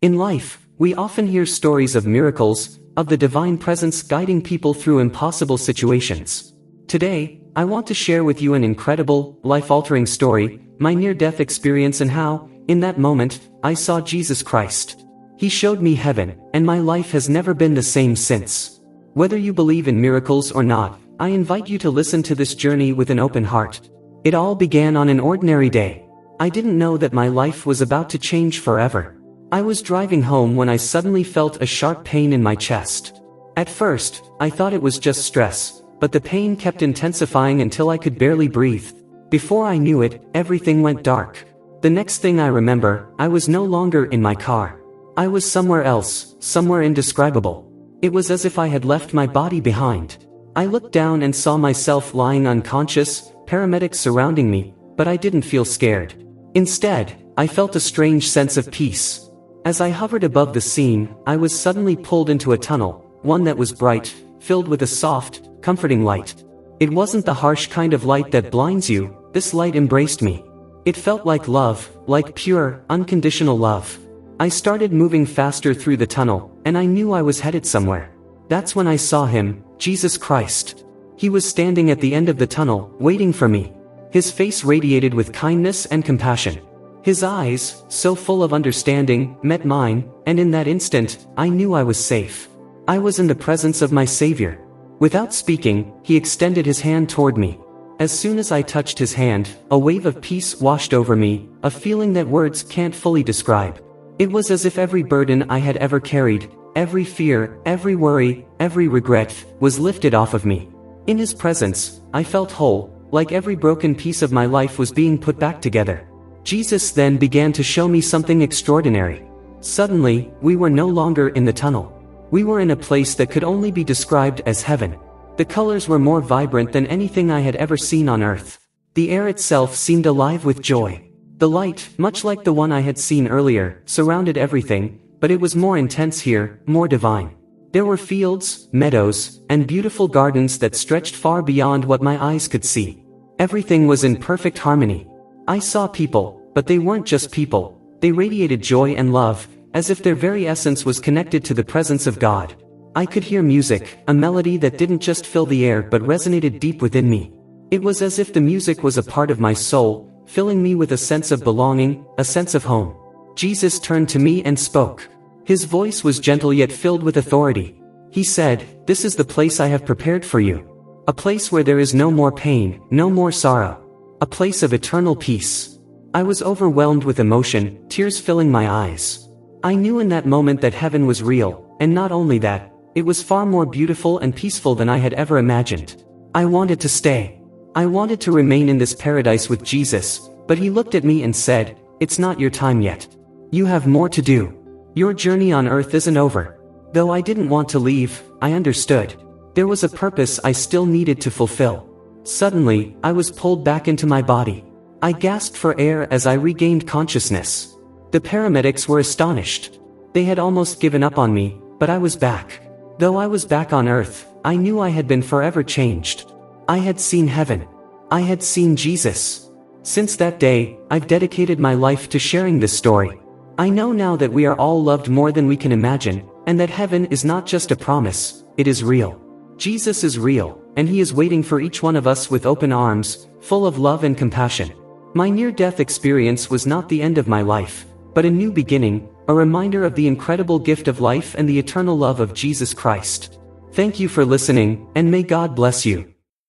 In life, we often hear stories of miracles, of the divine presence guiding people through impossible situations. Today, I want to share with you an incredible, life-altering story, my near-death experience and how, in that moment, I saw Jesus Christ. He showed me heaven, and my life has never been the same since. Whether you believe in miracles or not, I invite you to listen to this journey with an open heart. It all began on an ordinary day. I didn't know that my life was about to change forever. I was driving home when I suddenly felt a sharp pain in my chest. At first, I thought it was just stress, but the pain kept intensifying until I could barely breathe. Before I knew it, everything went dark. The next thing I remember, I was no longer in my car. I was somewhere else, somewhere indescribable. It was as if I had left my body behind. I looked down and saw myself lying unconscious, paramedics surrounding me, but I didn't feel scared. Instead, I felt a strange sense of peace. As I hovered above the scene, I was suddenly pulled into a tunnel, one that was bright, filled with a soft, comforting light. It wasn't the harsh kind of light that blinds you, this light embraced me. It felt like love, like pure, unconditional love. I started moving faster through the tunnel, and I knew I was headed somewhere. That's when I saw him, Jesus Christ. He was standing at the end of the tunnel, waiting for me. His face radiated with kindness and compassion. His eyes, so full of understanding, met mine, and in that instant, I knew I was safe. I was in the presence of my Savior. Without speaking, he extended his hand toward me. As soon as I touched his hand, a wave of peace washed over me, a feeling that words can't fully describe. It was as if every burden I had ever carried, every fear, every worry, every regret, was lifted off of me. In his presence, I felt whole, like every broken piece of my life was being put back together. Jesus then began to show me something extraordinary. Suddenly, we were no longer in the tunnel. We were in a place that could only be described as heaven. The colors were more vibrant than anything I had ever seen on earth. The air itself seemed alive with joy. The light, much like the one I had seen earlier, surrounded everything, but it was more intense here, more divine. There were fields, meadows, and beautiful gardens that stretched far beyond what my eyes could see. Everything was in perfect harmony. I saw people, but they weren't just people. They radiated joy and love, as if their very essence was connected to the presence of God. I could hear music, a melody that didn't just fill the air but resonated deep within me. It was as if the music was a part of my soul, filling me with a sense of belonging, a sense of home. Jesus turned to me and spoke. His voice was gentle yet filled with authority. He said, "This is the place I have prepared for you. A place where there is no more pain, no more sorrow. A place of eternal peace." I was overwhelmed with emotion, tears filling my eyes. I knew in that moment that heaven was real, and not only that, it was far more beautiful and peaceful than I had ever imagined. I wanted to stay. I wanted to remain in this paradise with Jesus, but he looked at me and said, "It's not your time yet. You have more to do. Your journey on earth isn't over." Though I didn't want to leave, I understood. There was a purpose I still needed to fulfill. Suddenly, I was pulled back into my body. I gasped for air as I regained consciousness. The paramedics were astonished. They had almost given up on me, but I was back. Though I was back on earth, I knew I had been forever changed. I had seen heaven. I had seen Jesus. Since that day, I've dedicated my life to sharing this story. I know now that we are all loved more than we can imagine, and that heaven is not just a promise, it is real. Jesus is real, and he is waiting for each one of us with open arms, full of love and compassion. My near-death experience was not the end of my life, but a new beginning, a reminder of the incredible gift of life and the eternal love of Jesus Christ. Thank you for listening, and may God bless you.